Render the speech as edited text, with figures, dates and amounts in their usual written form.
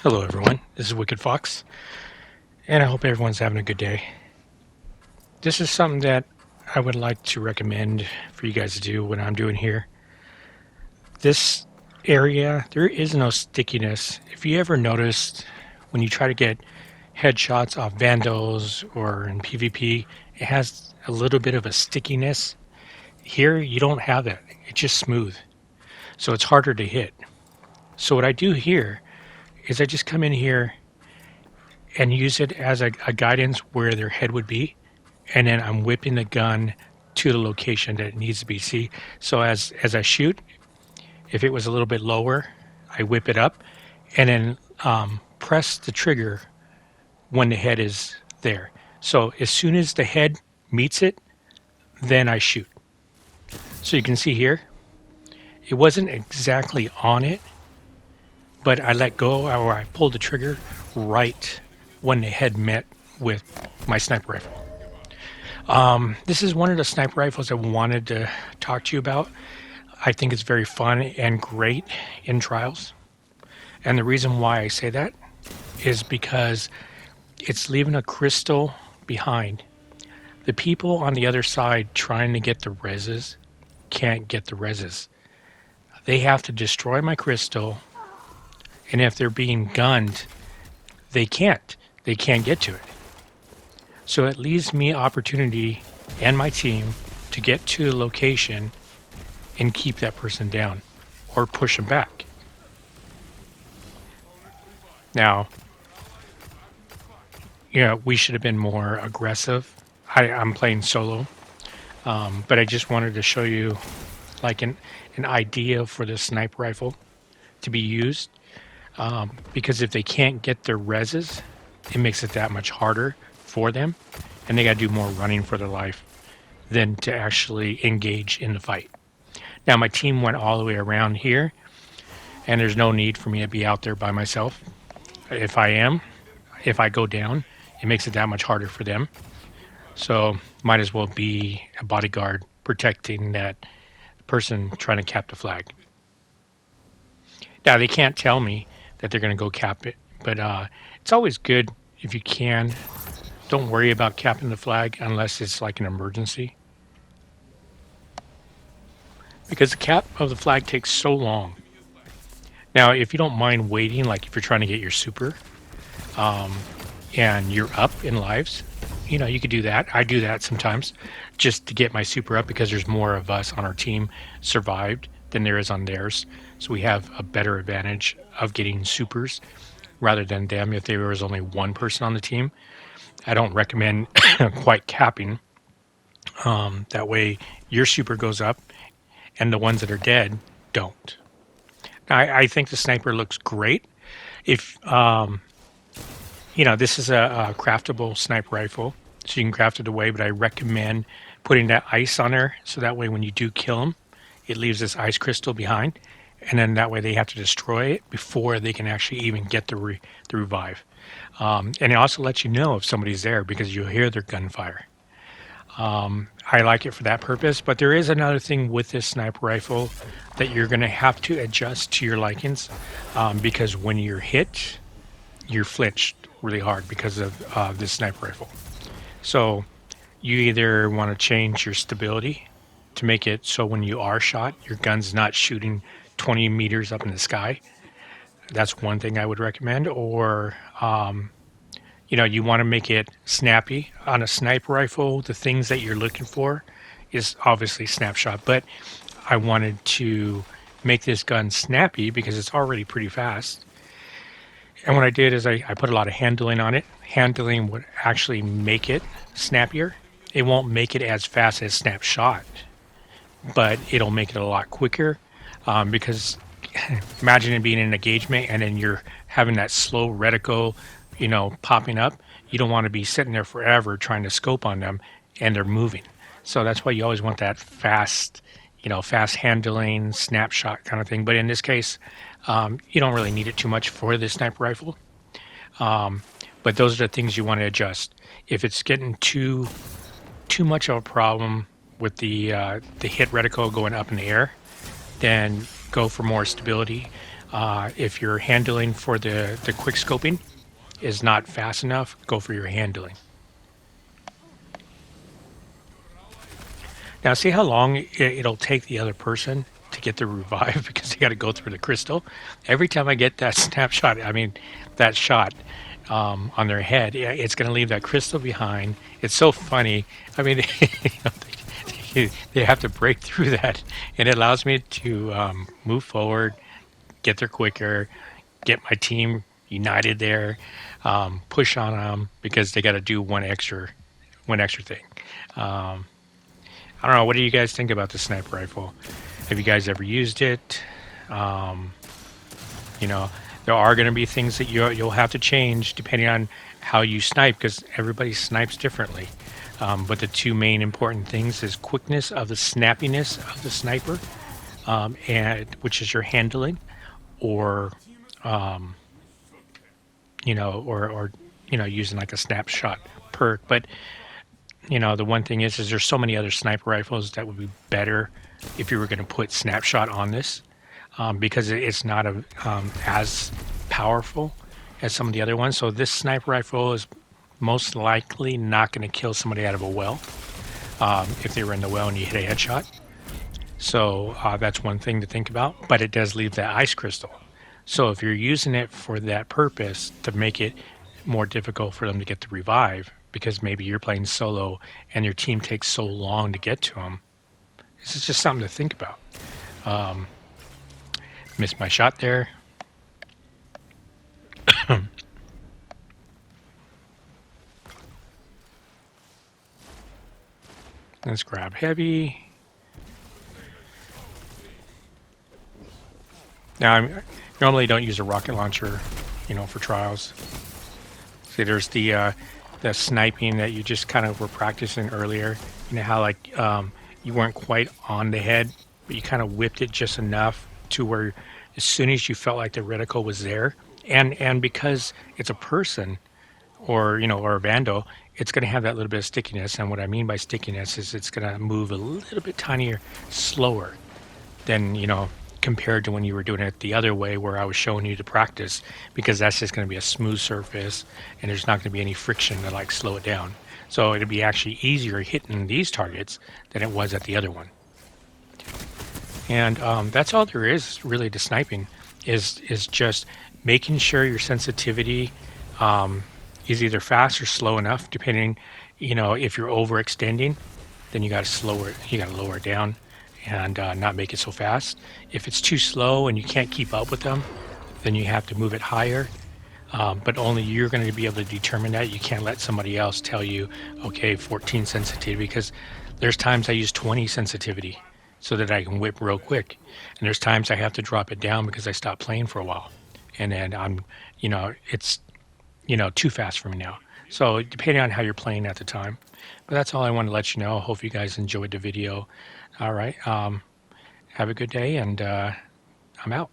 Hello everyone, this is Wicked Fox, and I hope everyone's having a good day. This is something that I would like to recommend for you guys to do what I'm doing here. This area, there is no stickiness. If you ever noticed when you try to get headshots off Vandals or in PvP, it has a little bit of a stickiness. Here, you don't have that. It's just smooth, so it's harder to hit. So what I do here is I just come in here and use it as a guidance where their head would be, and then I'm whipping the gun to the location that it needs to be. See, so as I shoot, if it was a little bit lower, I whip it up, and then press the trigger when the head is there. So as soon as the head meets it, then I shoot. So you can see here, it wasn't exactly on it, but I let go or I pulled the trigger right when the head met with my sniper rifle. This is one of the sniper rifles I wanted to talk to you about. I think it's very fun and great in trials. And the reason why I say that is because it's leaving a crystal behind. The people on the other side trying to get the reses can't get the reses. They have to destroy my crystal, and if they're being gunned, they can't. They can't get to it. So it leaves me opportunity and my team to get to the location and keep that person down or push them back. Now, we should have been more aggressive. I'm playing solo, but I just wanted to show you like an idea for the sniper rifle to be used, because if they can't get their reses, it makes it that much harder for them, and they got to do more running for their life than to actually engage in the fight. Now my team went all the way around here, and there's no need for me to be out there by myself. If I go down, it makes it that much harder for them. So might as well be a bodyguard protecting that person trying to cap the flag. Now they can't tell me that they're going to go cap it, but it's always good if you can. Don't worry about capping the flag unless it's like an emergency, because the cap of the flag takes so long. Now, if you don't mind waiting, like if you're trying to get your super, and you're up in lives, you could do that. I do that sometimes just to get my super up because there's more of us on our team survived than there is on theirs. So we have a better advantage of getting supers rather than them if there was only one person on the team. I don't recommend quite capping. That way your super goes up and the ones that are dead don't. Now, I think the sniper looks great. If this is a craftable sniper rifle, so you can craft it away, but I recommend putting that ice on there so that way when you do kill them, it leaves this ice crystal behind, and then that way they have to destroy it before they can actually even get the revive. And it also lets you know if somebody's there because you'll hear their gunfire. I like it for that purpose, but there is another thing with this sniper rifle that you're going to have to adjust to your likings, because when you're hit, you're flinched really hard because of this sniper rifle. So you either want to change your stability to make it so when you are shot, your gun's not shooting 20 meters up in the sky. That's one thing I would recommend. Or you want to make it snappy. On a sniper rifle, the things that you're looking for is obviously snapshot, but I wanted to make this gun snappy because it's already pretty fast. And what I did is I put a lot of handling on it. Handling would actually make it snappier. It won't make it as fast as snapshot, but it'll make it a lot quicker, because imagine it being in an engagement and then you're having that slow reticle popping up. You don't want to be sitting there forever trying to scope on them and they're moving. So that's why you always want that fast handling, snapshot kind of thing. But in this case, you don't really need it too much for this sniper rifle. But those are the things you want to adjust. If it's getting too much of a problem with the hit reticle going up in the air, then go for more stability. If your handling for the quick scoping is not fast enough, go for your handling. Now, see how long it'll take the other person to get the revive because they got to go through the crystal. Every time I get that snapshot, I mean, that shot on their head, it's going to leave that crystal behind. It's so funny. I mean, they have to break through that, and it allows me to move forward, get there quicker, get my team united there, push on them because they got to do one extra thing. Um, I don't know. What do you guys think about the sniper rifle? Have you guys ever used it? Um, you know, there are going to be things that you'll have to change depending on how you snipe because everybody snipes differently. But the two main important things is quickness of the snappiness of the sniper, and which is your handling, or um, or using like a snapshot perk. But the one thing is there's so many other sniper rifles that would be better if you were going to put snapshot on this, because it's not as powerful as some of the other ones. So this sniper rifle is most likely not going to kill somebody out of a well if they were in the well and you hit a headshot. So that's one thing to think about. But it does leave that ice crystal. So if you're using it for that purpose to make it more difficult for them to get the revive, because maybe you're playing solo and your team takes so long to get to them, this is just something to think about. Um, Missed my shot there. Let's grab heavy. Now, I normally don't use a rocket launcher, for trials. See, there's the sniping that you just kind of were practicing earlier. You know how you weren't quite on the head, but you kind of whipped it just enough to where as soon as you felt like the reticle was there, and because it's a person or a vandal, it's going to have that little bit of stickiness. And what I mean by stickiness is it's going to move a little bit tinier, slower than compared to when you were doing it the other way where I was showing you to practice, because that's just going to be a smooth surface and there's not going to be any friction to slow it down. So it'll be actually easier hitting these targets than it was at the other one. And that's all there is really to sniping, is just making sure your sensitivity is either fast or slow enough, depending, if you're overextending, then you got to lower it down and not make it so fast. If it's too slow and you can't keep up with them, then you have to move it higher. But only you're going to be able to determine that. You can't let somebody else tell you, okay, 14 sensitivity, because there's times I use 20 sensitivity so that I can whip real quick. And there's times I have to drop it down because I stopped playing for a while. And then it's, too fast for me now. So depending on how you're playing at the time. But that's all I want to let you know. Hope you guys enjoyed the video. All right. Have a good day, and I'm out.